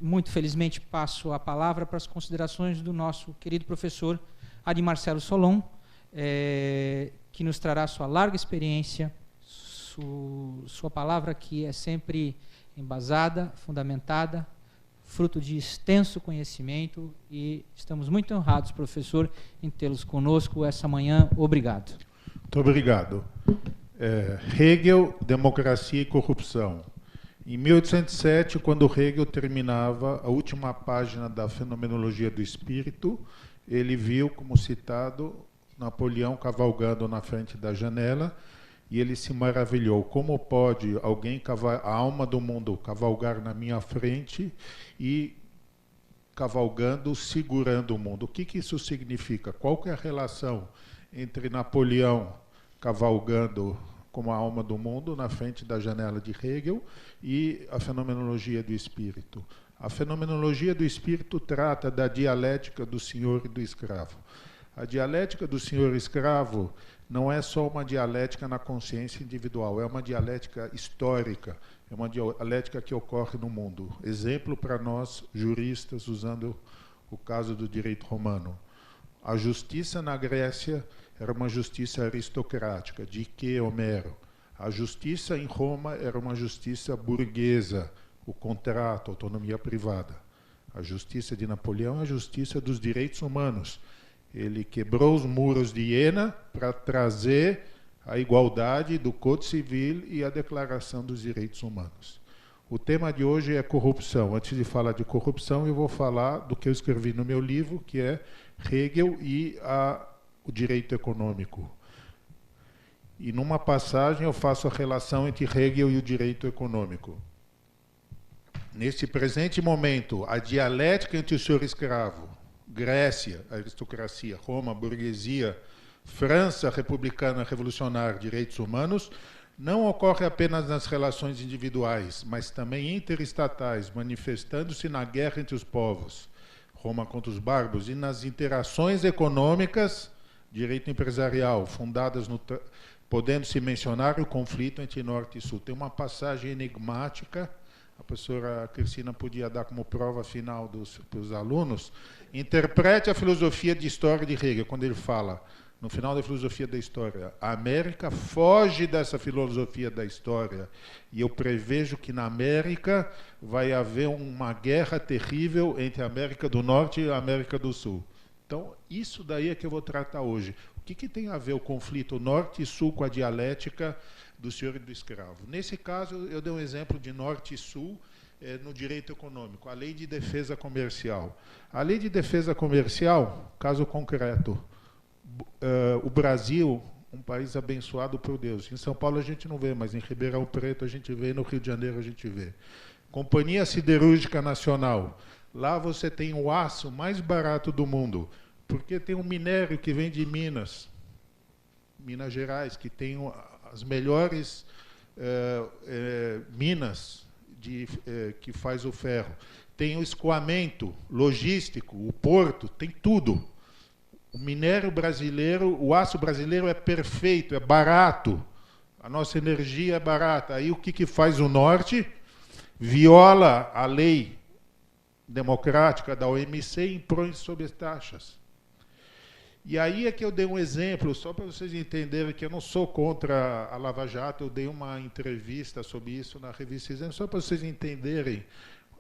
muito felizmente, passo a palavra para as considerações do nosso querido professor Adi Marcelo Solon, que nos trará sua larga experiência, sua palavra que é sempre embasada, fundamentada, fruto de extenso conhecimento, e estamos muito honrados, professor, em tê-los conosco essa manhã. Obrigado. Muito obrigado. Hegel, Democracia e Corrupção. Em 1807, quando Hegel terminava a última página da Fenomenologia do Espírito, ele viu, como citado, Napoleão cavalgando na frente da janela, e ele se maravilhou. Como pode alguém, a alma do mundo, cavalgar na minha frente e cavalgando, segurando o mundo? O que isso significa? Qual que é a relação entre Napoleão cavalgando como a alma do mundo na frente da janela de Hegel e a Fenomenologia do Espírito? A Fenomenologia do Espírito trata da dialética do senhor e do escravo. A dialética do senhor escravo não é só uma dialética na consciência individual, é uma dialética histórica, é uma dialética que ocorre no mundo. Exemplo para nós, juristas, usando o caso do direito romano. A justiça na Grécia era uma justiça aristocrática, de que Homero. A justiça em Roma era uma justiça burguesa, o contrato, a autonomia privada. A justiça de Napoleão é a justiça dos direitos humanos. Ele quebrou os muros de Iena para trazer a igualdade do Código Civil e a Declaração dos Direitos Humanos. O tema de hoje é corrupção. Antes de falar de corrupção, eu vou falar do que eu escrevi no meu livro, que é Hegel e o direito econômico. E numa passagem eu faço a relação entre Hegel e o direito econômico. Neste presente momento, a dialética entre o senhor escravo, Grécia, aristocracia, Roma, burguesia, França, republicana, revolucionária, direitos humanos, não ocorre apenas nas relações individuais, mas também interestatais, manifestando-se na guerra entre os povos, Roma contra os bárbaros, e nas interações econômicas, direito empresarial, fundadas no... podendo-se mencionar o conflito entre Norte e Sul. Tem uma passagem enigmática, a professora Cristina podia dar como prova final para os alunos. Interprete a filosofia de história de Hegel, quando ele fala, no final da filosofia da história, a América foge dessa filosofia da história, e eu prevejo que na América vai haver uma guerra terrível entre a América do Norte e a América do Sul. Então, isso daí é que eu vou tratar hoje. O que tem a ver o conflito Norte e Sul com a dialética do senhor e do escravo? Nesse caso, eu dei um exemplo de Norte e Sul no direito econômico, a Lei de Defesa Comercial. A Lei de Defesa Comercial, caso concreto, o Brasil, um país abençoado por Deus. Em São Paulo a gente não vê, mas em Ribeirão Preto a gente vê, no Rio de Janeiro a gente vê. Companhia Siderúrgica Nacional. Lá você tem o aço mais barato do mundo, porque tem um minério que vem de Minas Gerais, que tem as melhores minas que faz o ferro. Tem o escoamento logístico, o porto, tem tudo. O minério brasileiro, o aço brasileiro é perfeito, é barato. A nossa energia é barata. Aí o que faz o Norte? Viola a lei democrática da OMC e impõe sobretaxas. E aí é que eu dei um exemplo, só para vocês entenderem que eu não sou contra a Lava Jato, eu dei uma entrevista sobre isso na revista Exame, só para vocês entenderem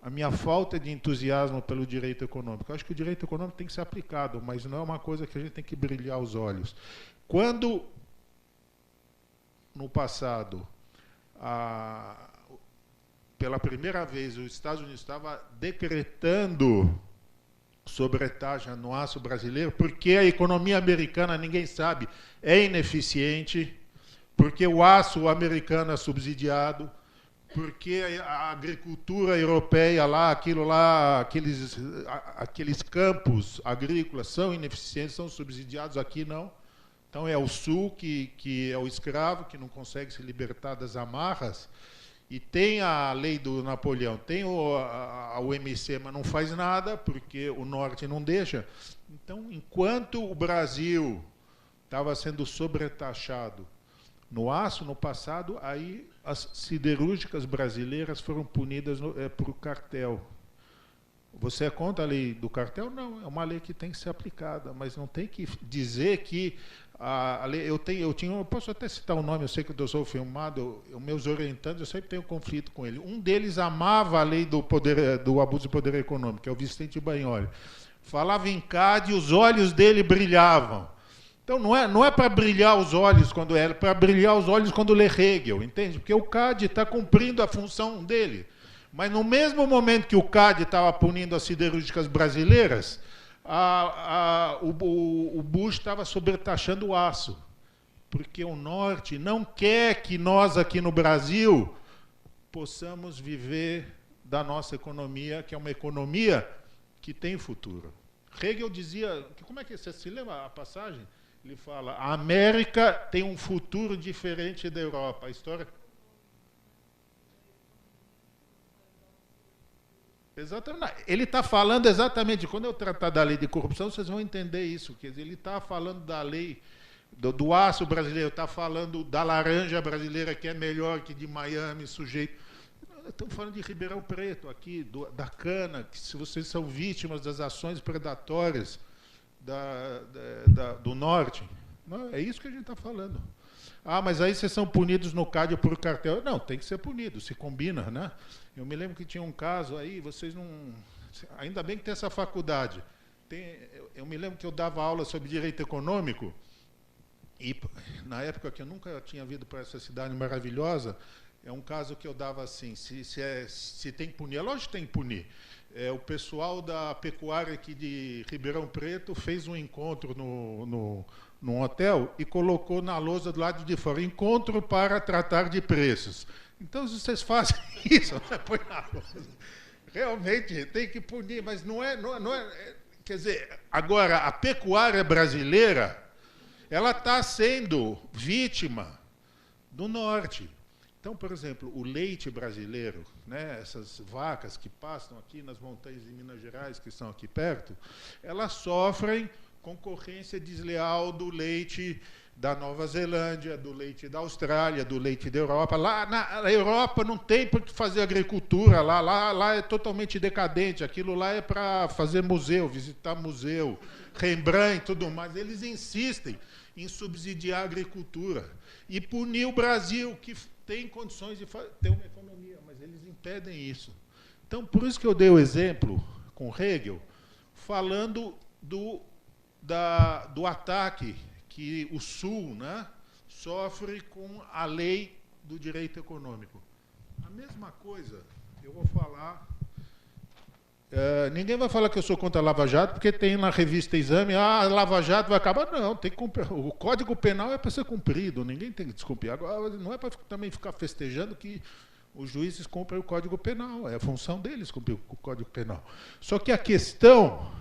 a minha falta de entusiasmo pelo direito econômico. Eu acho que o direito econômico tem que ser aplicado, mas não é uma coisa que a gente tem que brilhar os olhos. Quando, no passado, pela primeira vez, os Estados Unidos estava decretando sobretaxa no aço brasileiro, porque a economia americana, ninguém sabe, é ineficiente, porque o aço americano é subsidiado, porque a agricultura europeia aqueles campos agrícolas são ineficientes, são subsidiados, aqui não. Então é o Sul que é o escravo, que não consegue se libertar das amarras, e tem a lei do Napoleão, tem a OMC, mas não faz nada, porque o Norte não deixa. Então, enquanto o Brasil estava sendo sobretaxado no aço, no passado, aí as siderúrgicas brasileiras foram punidas por cartel. Você é contra a lei do cartel? Não, é uma lei que tem que ser aplicada, mas não tem que dizer que a lei, eu posso até citar o nome, eu sei que eu sou filmado, meus orientantes, eu sempre tenho conflito com ele. Um deles amava a lei do abuso de poder econômico, que é o Vicente Bagnoli. Falava em CAD e os olhos dele brilhavam. Então não é para brilhar os olhos quando é para brilhar os olhos quando lê Hegel, entende? Porque o CAD está cumprindo a função dele. Mas no mesmo momento que o CAD estava punindo as siderúrgicas brasileiras, o Bush estava sobretaxando o aço. Porque o Norte não quer que nós aqui no Brasil possamos viver da nossa economia, que é uma economia que tem futuro. Hegel dizia, como é que você se lembra a passagem? Ele fala, a América tem um futuro diferente da Europa. A história... Exatamente. Ele está falando exatamente, quando eu tratar da lei de corrupção, vocês vão entender isso. Quer dizer, ele está falando da lei do aço brasileiro, está falando da laranja brasileira, que é melhor que de Miami, sujeito. Estamos falando de Ribeirão Preto, aqui, da cana, que se vocês são vítimas das ações predatórias do Norte. Não, é isso que a gente está falando. Ah, mas aí vocês são punidos no CAD por cartel. Não, tem que ser punido, se combina, né? Eu me lembro que tinha um caso aí, vocês não... Ainda bem que tem essa faculdade. Eu me lembro que eu dava aula sobre direito econômico, e na época que eu nunca tinha vindo para essa cidade maravilhosa, é um caso que eu dava assim, se tem que punir, é lógico que tem que punir. O pessoal da pecuária aqui de Ribeirão Preto fez um encontro num hotel e colocou na lousa do lado de fora, encontro para tratar de preços. Então, se vocês fazem isso, põe na lousa. Realmente, tem que punir, mas não é... Quer dizer, agora, a pecuária brasileira, ela está sendo vítima do Norte. Então, por exemplo, o leite brasileiro, né, essas vacas que passam aqui nas montanhas de Minas Gerais, que são aqui perto, elas sofrem concorrência desleal do leite da Nova Zelândia, do leite da Austrália, do leite da Europa. Lá na Europa não tem por que fazer agricultura, lá é totalmente decadente, aquilo lá é para fazer museu, visitar museu, Rembrandt e tudo mais. Eles insistem em subsidiar a agricultura e punir o Brasil, que tem condições de ter uma economia, mas eles impedem isso. Então, por isso que eu dei o exemplo com Hegel, falando do ataque que o Sul, né, sofre com a lei do direito econômico. A mesma coisa, eu vou falar... ninguém vai falar que eu sou contra a Lava Jato, porque tem na revista Exame, a Lava Jato vai acabar. Não, tem que cumprir. O Código Penal é para ser cumprido, ninguém tem que descumprir. Agora, não é para também ficar festejando que os juízes cumprem o Código Penal, é a função deles cumprir o Código Penal. Só que a questão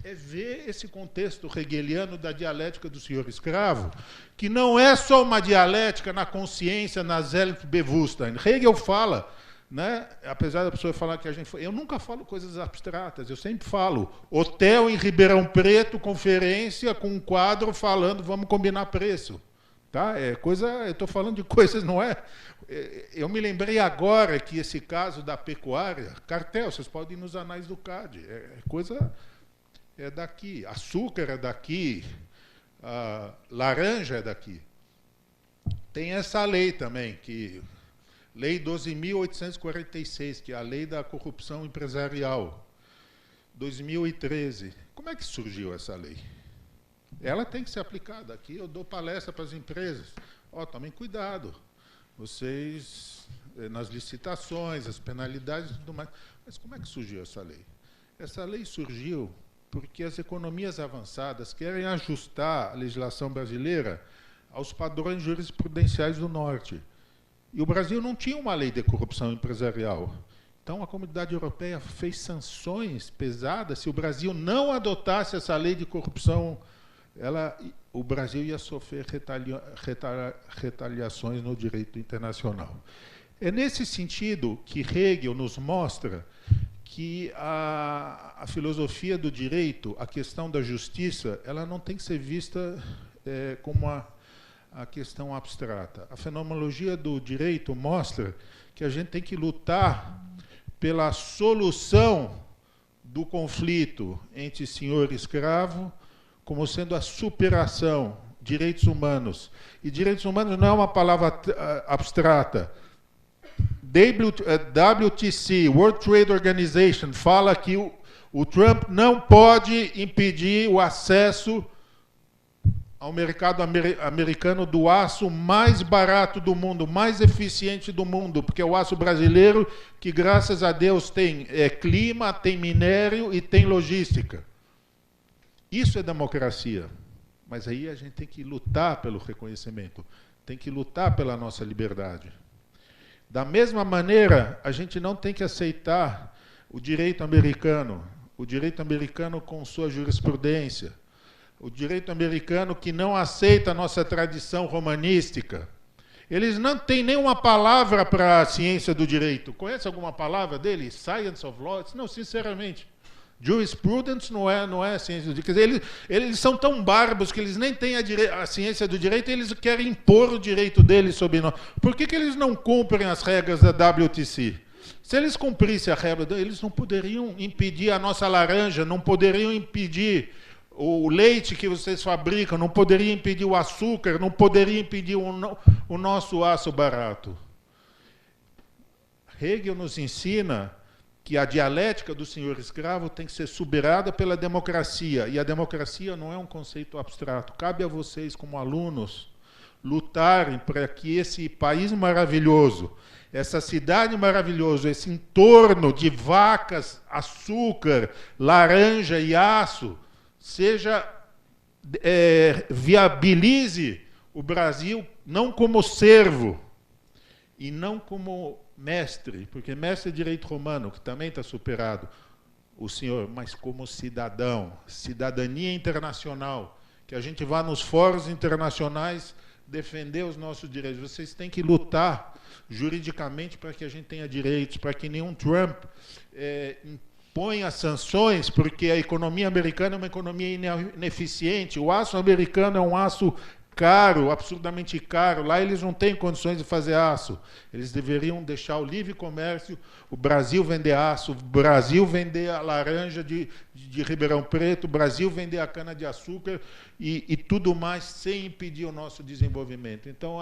é ver esse contexto hegeliano da dialética do senhor escravo, que não é só uma dialética na consciência, na Selbstbewusstsein. Hegel fala... Né? Apesar da pessoa falar que a gente... Eu nunca falo coisas abstratas, eu sempre falo hotel em Ribeirão Preto, conferência com um quadro falando vamos combinar preço. Tá? Eu estou falando de coisas, não é? Eu me lembrei agora que esse caso da pecuária, cartel, vocês podem ir nos anais do CAD, coisa é daqui, açúcar é daqui, laranja é daqui. Tem essa lei também, que... Lei 12.846, que é a lei da corrupção empresarial, 2013. Como é que surgiu essa lei? Ela tem que ser aplicada. Aqui eu dou palestra para as empresas. Tomem cuidado. Vocês, nas licitações, as penalidades e tudo mais. Mas como é que surgiu essa lei? Essa lei surgiu porque as economias avançadas querem ajustar a legislação brasileira aos padrões jurisprudenciais do Norte. E o Brasil não tinha uma lei de corrupção empresarial. Então, a comunidade europeia fez sanções pesadas. Se o Brasil não adotasse essa lei de corrupção, o Brasil ia sofrer retaliações no direito internacional. É nesse sentido que Hegel nos mostra que a filosofia do direito, a questão da justiça, ela não tem que ser vista como a questão abstrata. A fenomenologia do direito mostra que a gente tem que lutar pela solução do conflito entre senhor e escravo, como sendo a superação, direitos humanos. E direitos humanos não é uma palavra abstrata. WTC, World Trade Organization, fala que o Trump não pode impedir o acesso ao mercado americano do aço mais barato do mundo, mais eficiente do mundo, porque é o aço brasileiro que, graças a Deus, tem clima, tem minério e tem logística. Isso é democracia. Mas aí a gente tem que lutar pelo reconhecimento, tem que lutar pela nossa liberdade. Da mesma maneira, a gente não tem que aceitar o direito americano com sua jurisprudência, o direito americano que não aceita a nossa tradição romanística. Eles não têm nenhuma palavra para a ciência do direito. Conhece alguma palavra deles? Science of law? Não, sinceramente. Jurisprudence não é ciência do direito. Eles são tão bárbaros que eles nem têm a ciência do direito e eles querem impor o direito deles sobre nós. Por que eles não cumprem as regras da WTC? Se eles cumprissem a regra, eles não poderiam impedir a nossa laranja, não poderiam impedir o leite que vocês fabricam, não poderiam impedir o açúcar, não poderiam impedir o nosso aço barato. Hegel nos ensina que a dialética do senhor escravo tem que ser superada pela democracia. E a democracia não é um conceito abstrato. Cabe a vocês, como alunos, lutarem para que esse país maravilhoso, essa cidade maravilhosa, esse entorno de vacas, açúcar, laranja e aço, viabilize o Brasil não como servo e não como mestre, porque mestre é direito romano, que também está superado, o senhor, mas como cidadão, cidadania internacional, que a gente vá nos fóruns internacionais defender os nossos direitos. Vocês têm que lutar juridicamente para que a gente tenha direitos, para que nenhum Trump imponha sanções, porque a economia americana é uma economia ineficiente. O aço americano é um aço caro, absurdamente caro. Lá eles não têm condições de fazer aço. Eles deveriam deixar o livre comércio, o Brasil vender aço, o Brasil vender a laranja de Ribeirão Preto, o Brasil vender a cana-de-açúcar e tudo mais sem impedir o nosso desenvolvimento. Então,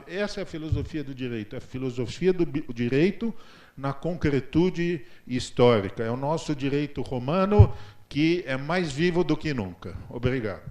essa é a filosofia do direito, é a filosofia do direito na concretude histórica. É o nosso direito romano que é mais vivo do que nunca. Obrigado.